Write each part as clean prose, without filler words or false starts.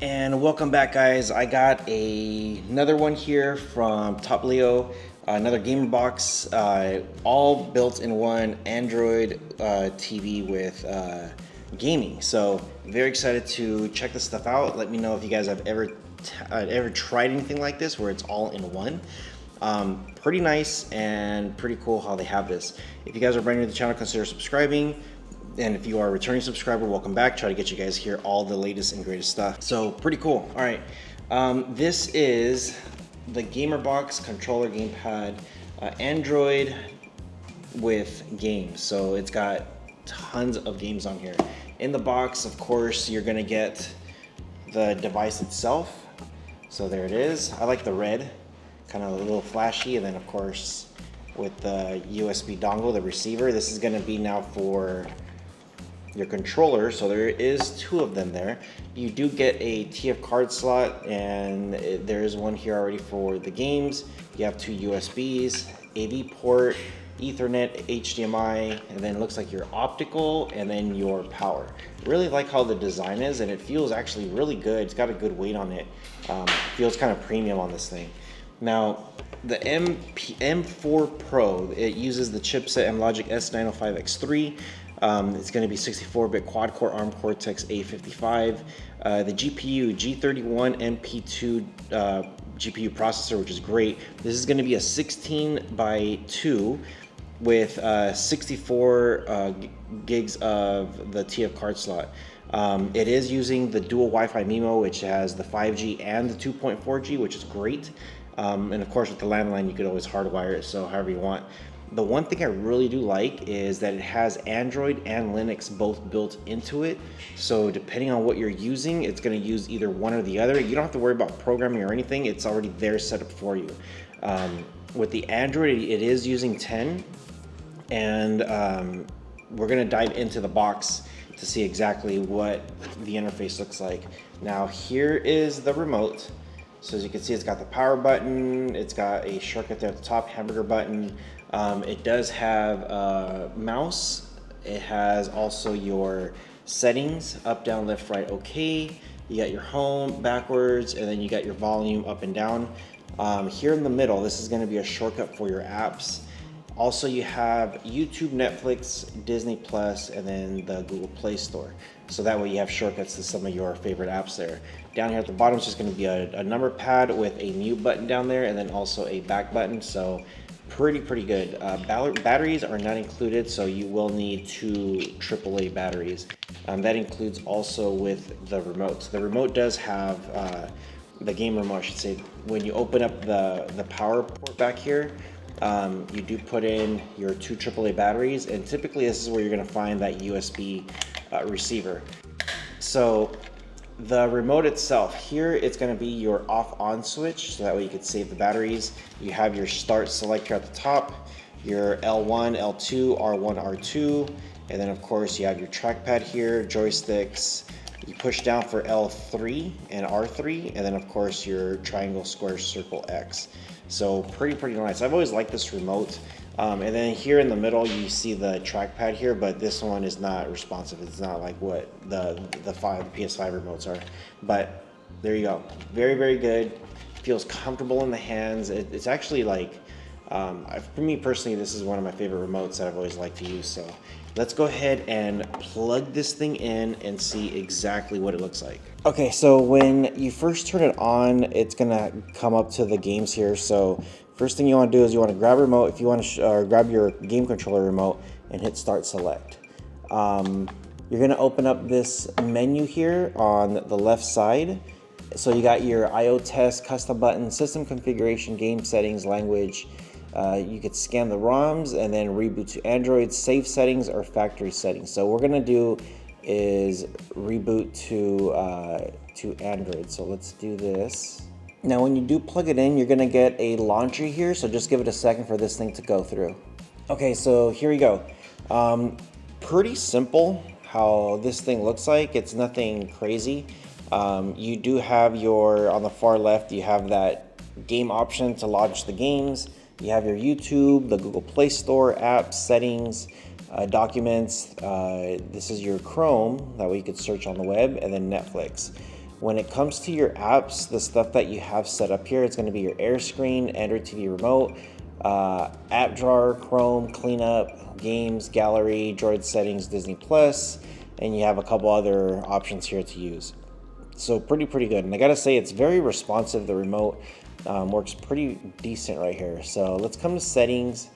And welcome back, guys. I got another one here from Topleo, another gamer box, all built in one Android TV with gaming. So very excited to check this stuff out. Let me know if you guys have ever tried anything like this where it's all in one. Pretty nice and pretty cool how they have this. If you guys are brand new to the channel, consider subscribing. And if you are a returning subscriber, welcome back. Try to get you guys here all the latest and greatest stuff. So pretty cool. All right, this is the GamerBox controller gamepad, Android with games. So it's got tons of games on here. In the box, of course, you're gonna get the device itself. So there it is. I like the red, kind of a little flashy. And then of course, with the USB dongle, the receiver, this is gonna be now for your controller, so there is two of them there. You do get a TF card slot, and there is one here already for the games. You have two USBs, AV port, Ethernet, HDMI, and then it looks like your optical, and then your power. Really like how the design is, and it feels actually really good. It's got a good weight on it. Feels kind of premium on this thing. Now, the M4 Pro, it uses the chipset M-Logic S905X3. It's going to be 64-bit quad-core ARM Cortex-A55. The GPU, G31 MP2 GPU processor, which is great. This is going to be a 16x2 with 64 gigs of the TF card slot. It is using the dual Wi-Fi MIMO, which has the 5G and the 2.4G, which is great. And of course, with the landline, you could always hardwire it, so however you want. The one thing I really do like is that it has Android and Linux both built into it. So depending on what you're using, it's going to use either one or the other. You don't have to worry about programming or anything. It's already there set up for you. With the Android, it is using 10. And we're going to dive into the box to see exactly what the interface looks like. Now here is the remote. So as you can see, it's got the power button. It's got a shortcut there at the top, hamburger button. It does have a mouse. It has also your settings, up, down, left, right, okay. You got your home backwards, and then you got your volume up and down. Here in the middle, this is going to be a shortcut for your apps. Also, you have YouTube, Netflix, Disney Plus, and then the Google Play Store. So that way you have shortcuts to some of your favorite apps there. Down here at the bottom is just going to be a number pad with a mute button down there, and then also a back button. So pretty good. Batteries are not included, so you will need two AAA batteries. That includes also with the remote. So the remote does have the game remote, I should say. When you open up the power port back here, you do put in your two AAA batteries, and typically this is where you're going to find that USB receiver. So the remote itself, here it's going to be your off-on switch, so that way you can save the batteries. You have your start select here at the top, your L1, L2, R1, R2, and then of course you have your trackpad here, joysticks. You push down for L3 and R3, and then of course your triangle, square, circle, X. So pretty nice. I've always liked this remote. And then here in the middle, you see the trackpad here, but this one is not responsive. It's not like what the PS5 remotes are. But there you go. Very good. Feels comfortable in the hands. It's actually like, for me personally, this is one of my favorite remotes that I've always liked to use. So let's go ahead and plug this thing in and see exactly what it looks like. Okay, so when you first turn it on, it's gonna come up to the games here. So first thing you want to do is you want to grab a remote. If you want to grab your game controller remote and hit start select. You're gonna open up this menu here on the left side. So you got your IO test, custom button, system configuration, game settings, language. You could scan the ROMs and then reboot to Android, save settings, or factory settings. So what we're gonna do is reboot to Android. So let's do this. Now when you do plug it in, you're gonna get a launcher here, so just give it a second for this thing to go through. Okay, so here we go. Pretty simple how this thing looks like. It's nothing crazy. You do have on the far left, you have that game option to launch the games. You have your YouTube, the Google Play Store, apps, settings, documents. This is your Chrome, that way you could search on the web, and then Netflix. When it comes to your apps, the stuff that you have set up here, it's going to be your Air Screen, Android TV Remote, App Drawer, Chrome, Cleanup, Games, Gallery, Droid Settings, Disney Plus, and you have a couple other options here to use. So pretty good. And I gotta say, it's very responsive. The remote works pretty decent right here. So let's come to settings,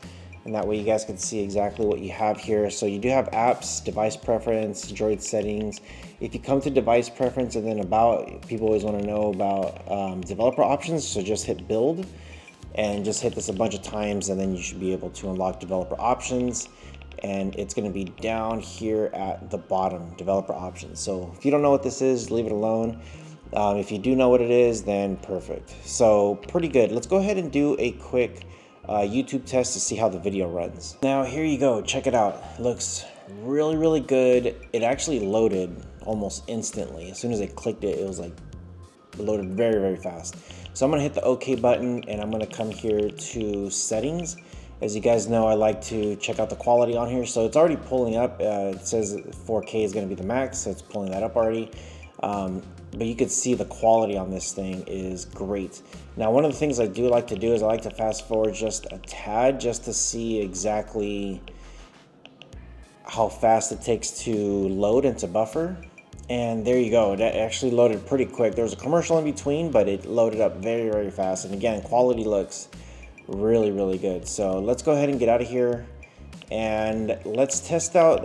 and that way you guys can see exactly what you have here. So you do have apps, device preference, Droid settings. If you come to device preference and then about, people always want to know about developer options. So just hit build and just hit this a bunch of times, and then you should be able to unlock developer options. And it's going to be down here at the bottom, developer options. So if you don't know what this is, leave it alone. If you do know what it is, then perfect. So pretty good. Let's go ahead and do a quick YouTube test to see how the video runs. Now here you go, check it out. It looks really good. It actually loaded almost instantly. As soon as I clicked it, it was like loaded very fast. So I'm gonna hit the OK button, and I'm gonna come here to settings. As you guys know, I like to check out the quality on here. So it's already pulling up. It says 4K is gonna be the max, so it's pulling that up already. But you can see the quality on this thing is great. Now, one of the things I do like to do is I like to fast forward just a tad just to see exactly how fast it takes to load into buffer. And there you go, that actually loaded pretty quick. There was a commercial in between, but it loaded up very fast. And again, quality looks really good. So let's go ahead and get out of here. And let's test out,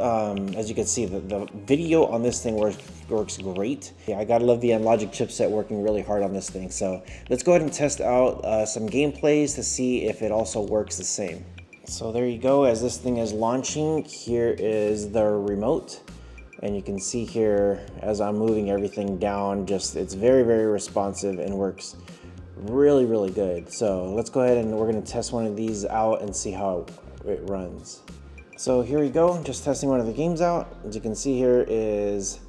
as you can see, the video on this thing works great. Yeah, I gotta love the Logic chipset working really hard on this thing. So let's go ahead and test out some gameplays to see if it also works the same. So there you go, as this thing is launching, here is the remote. And you can see here, as I'm moving everything down, it's very responsive and works really good. So let's go ahead and we're gonna test one of these out and see how it runs. So here we go, just testing one of the games out. As you can see, here is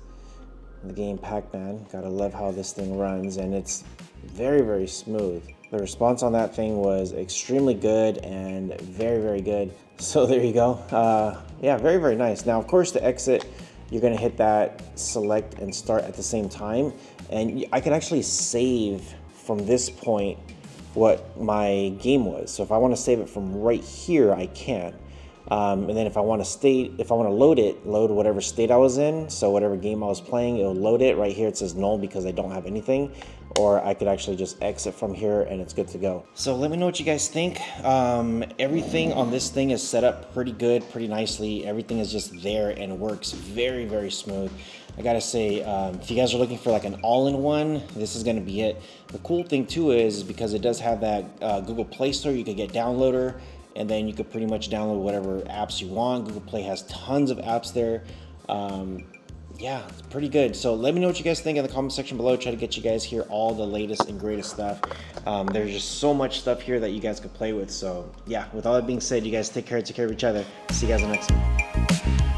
the game Pac-Man. Gotta love how this thing runs, and it's very smooth. The response on that thing was extremely good and very good. So there you go. Yeah, very nice. Now, of course, to exit, you're gonna hit that select and start at the same time, and I can actually save from this point what my game was. So if I want to save it from right here, I can. And then if I want to load whatever state I was in, so whatever game I was playing, it'll load it. Right here it says null because I don't have anything, or I could actually just exit from here and it's good to go. So let me know what you guys think. Everything on this thing is set up pretty good, pretty nicely. Everything is just there and works very smooth. I gotta say, if you guys are looking for like an all-in-one, this is gonna be it. The cool thing too is because it does have that Google Play Store, you could get downloader, and then you could pretty much download whatever apps you want. Google Play has tons of apps there. Yeah, it's pretty good. So let me know what you guys think in the comment section below. Try to get you guys here all the latest and greatest stuff. There's just so much stuff here that you guys could play with. So yeah, with all that being said, you guys take care of each other. See you guys in the next one.